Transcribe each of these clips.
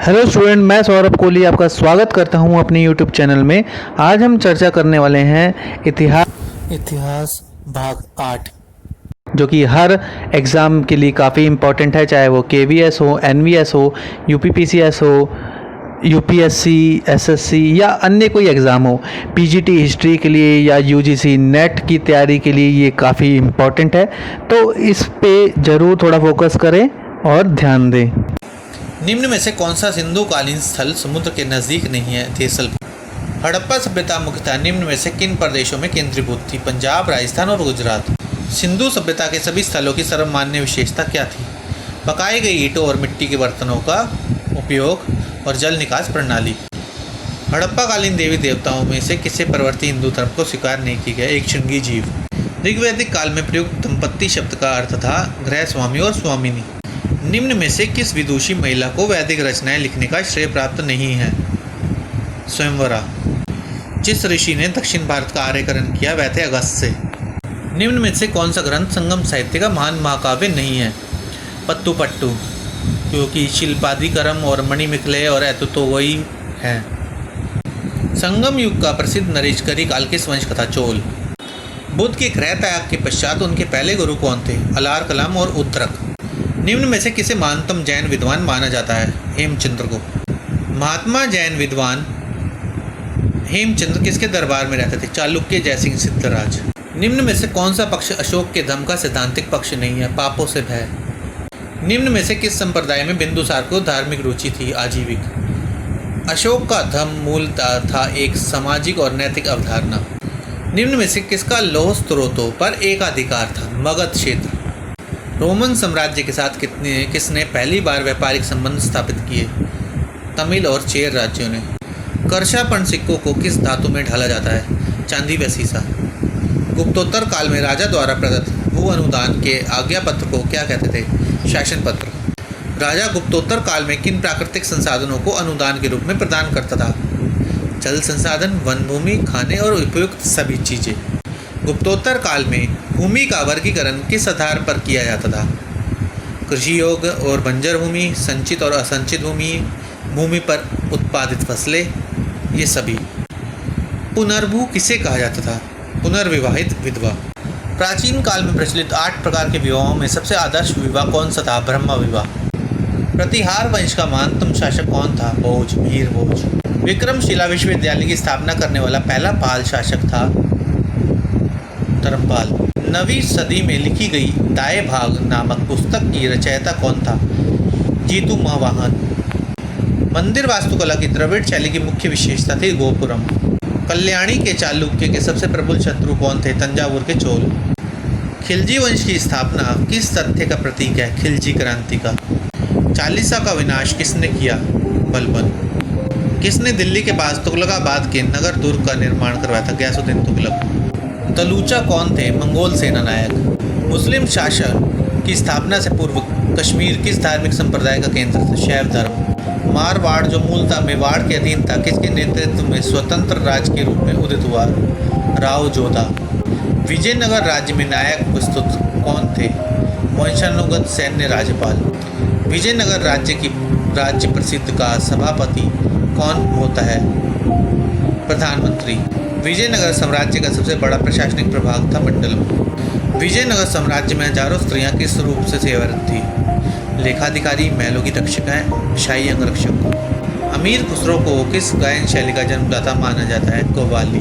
Hello student, मैं सौरभ कोहली आपका स्वागत करता हूं अपने यूट्यूब चैनल में। आज हम चर्चा करने वाले हैं इतिहास भाग 8, जो कि हर एग्ज़ाम के लिए काफ़ी इम्पोर्टेंट है, चाहे वो केवीएस हो, एनवीएस हो, यूपीपीसीएस हो, यूपीएससी, एसएससी या अन्य कोई एग्ज़ाम हो। पीजीटी हिस्ट्री के लिए या यूजीसी नेट की तैयारी के लिए ये काफ़ी इम्पोर्टेंट है, तो इस पे ज़रूर थोड़ा फोकस करें और ध्यान दें। निम्न में से कौन सा सिंधुकालीन स्थल समुद्र के नज़दीक नहीं है? थेसल। हड़प्पा सभ्यता मुख्यतः निम्न में से किन प्रदेशों में केंद्रीभूत थी? पंजाब, राजस्थान और गुजरात। सिंधु सभ्यता के सभी स्थलों की सर्वमान्य विशेषता क्या थी? पकाई गई ईंटों और मिट्टी के बर्तनों का उपयोग और जल निकास प्रणाली। हड़प्पाकालीन देवी देवताओं में से किसे परवर्ती हिंदू धर्म को स्वीकार नहीं किया गया? एक श्रृंगी जीव। ऋग्वैदिक काल में प्रयुक्त दंपत्ति शब्द का अर्थ था गृह स्वामी और स्वामिनी। निम्न में से किस विदुषी महिला को वैदिक रचनाएं लिखने का श्रेय प्राप्त नहीं है? स्वयंवरा। जिस ऋषि ने दक्षिण भारत का आर्यकरण किया वह थे अगस्त्य। निम्न में से कौन सा ग्रंथ संगम साहित्य का महान महाकाव्य नहीं है? पत्तुपट्टू, क्योंकि शिल्पादिकरम और मणिमिकलय और ऐतुतोवई है। संगम युग का प्रसिद्ध नरेशकरी काल किस वंश का था? चोल। बुद्ध के गृह त्याग के पश्चात उनके पहले गुरु कौन थे? अलार कलाम और उत्तरक। निम्न में से किसे महानतम जैन विद्वान माना जाता है? हेमचंद्र को। महात्मा जैन विद्वान हेमचंद्र किसके दरबार में रहते थे? चालुक्य, जयसिंह, सिद्धराज। निम्न में से कौन सा पक्ष अशोक के धर्म का सैद्धांतिक पक्ष नहीं है? पापों से भय। निम्न में से किस संप्रदाय में बिंदुसार को धार्मिक रुचि थी? आजीविक। अशोक का धर्म मूलतः था एक सामाजिक और नैतिक अवधारणा। निम्न में से किसका लौह स्रोतों पर एकाधिकार था? मगध क्षेत्र। रोमन साम्राज्य के साथ किसने पहली बार व्यापारिक संबंध स्थापित किए? तमिल और चेर राज्यों ने। कर्षापण सिक्कों को किस धातु में ढाला जाता है? चांदी व सीसा। गुप्तोत्तर काल में राजा द्वारा प्रदत्त भू अनुदान के आज्ञा पत्र को क्या कहते थे? शासन पत्र। राजा गुप्तोत्तर काल में किन प्राकृतिक संसाधनों को अनुदान के रूप में प्रदान करता था? जल संसाधन, वन भूमि, खाने और उपयुक्त सभी चीज़ें। गुप्तोत्तर काल में भूमि का वर्गीकरण किस आधार पर किया जाता था? कृषि योग्य और बंजर भूमि, संचित और असंचित भूमि, भूमि पर उत्पादित फसलें, ये सभी। पुनर्भू किसे कहा जाता था? पुनर्विवाहित विधवा। प्राचीन काल में प्रचलित 8 प्रकार के विवाहों में सबसे आदर्श विवाह कौन सा था? ब्रह्म विवाह। प्रतिहार वंश का महानतम शासक कौन था? भोज, वीर भोज। विक्रमशिला विश्वविद्यालय की स्थापना करने वाला पहला पाल शासक था धर्मपाल। 9वीं सदी में लिखी गई दाए भाग नामक पुस्तक की रचयिता कौन था? जीतू महावाहन। मंदिर वास्तुकला की द्रविड़ शैली की मुख्य विशेषता थी गोपुरम। कल्याणी के चालुक्य के सबसे प्रबल शत्रु कौन थे? तंजावुर के चोल। खिलजी वंश की स्थापना किस तथ्य का प्रतीक है? खिलजी क्रांति का। चालीसा का विनाश किसने किया? बलबन। किसने दिल्ली के पास तुगलकाबाद के नगर दुर्ग का निर्माण करवाया था? गयासुद्दीन तुगलक। तलूचा कौन थे? मंगोल सेना नायक। मुस्लिम शासन की स्थापना से पूर्व कश्मीर किस धार्मिक संप्रदाय का केंद्र था? शैव धर्म। मारवाड़, जो मूलतः मेवाड़ के अधीन था, किसके नेतृत्व में स्वतंत्र राज्य के रूप में उदित हुआ? राव जोधा। विजयनगर राज्य में नायक प्रस्तुत कौन थे? वंशानुगत सैन्य राज्यपाल। विजयनगर राज्य की राज्य प्रसिद्ध का सभापति कौन होता है? प्रधानमंत्री। विजयनगर साम्राज्य का सबसे बड़ा प्रशासनिक प्रभाग था मंडलम। विजयनगर साम्राज्य में हजारों स्त्रियां किस रूप से सेवारत थी? लेखाधिकारी, महलों की रक्षिकाएं, शाही अंगरक्षक। अमीर खुसरो को किस गायन शैली का जन्मदाता माना जाता है? कव्वाली।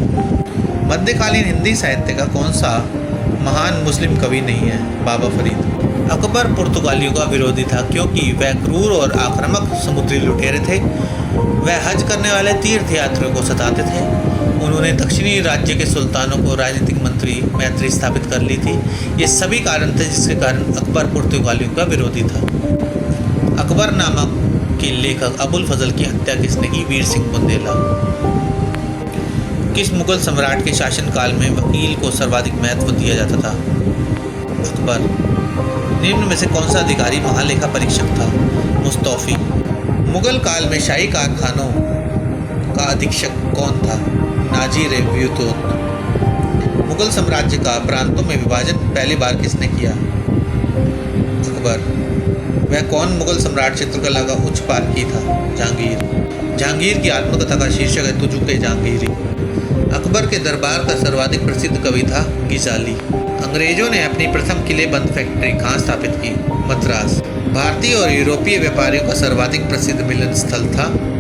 मध्यकालीन हिंदी साहित्य का कौन सा महान मुस्लिम कवि नहीं है? बाबा फरीद। अकबर पुर्तगालियों का विरोधी था क्योंकि वह क्रूर और आक्रामक समुद्री लुटेरे थे। वह हज करने वाले तीर्थयात्रियों को सताते थे। उन्होंने दक्षिणी राज्य के सुल्तानों को राजनीतिक मंत्री मैत्री स्थापित कर ली थी। ये सभी कारण थे जिसके कारण अकबर पुर्तगालियों का विरोधी था। अकबर नामक के लेखक अबुल फजल की हत्या किसने की? वीर सिंह बुंदेला। किस मुगल सम्राट के शासनकाल में वकील को सर्वाधिक महत्व दिया जाता था? अकबर। निम्न में से कौन सा अधिकारी महालेखा परीक्षक था? मुस्तौफी। मुगल काल में शाही कारखानों का अधीक्षक कौन था? नाजीर ब्यूतोत। मुगल साम्राज्य का प्रांतों में विभाजन पहली बार किसने किया? अकबर। वह कौन मुगल सम्राट चित्रकला का उच्च पारखी था? जहांगीर। जहांगीर की आत्मकथा का शीर्षक है तुजुके जहांगीरी। अकबर के दरबार का सर्वाधिक प्रसिद्ध कवि था गिजाली। अंग्रेजों ने अपनी प्रथम किलेबंद फैक्ट्री कहाँ स्थापित की? मद्रास। भारतीय और यूरोपीय व्यापारियों का सर्वाधिक प्रसिद्ध मिलन स्थल था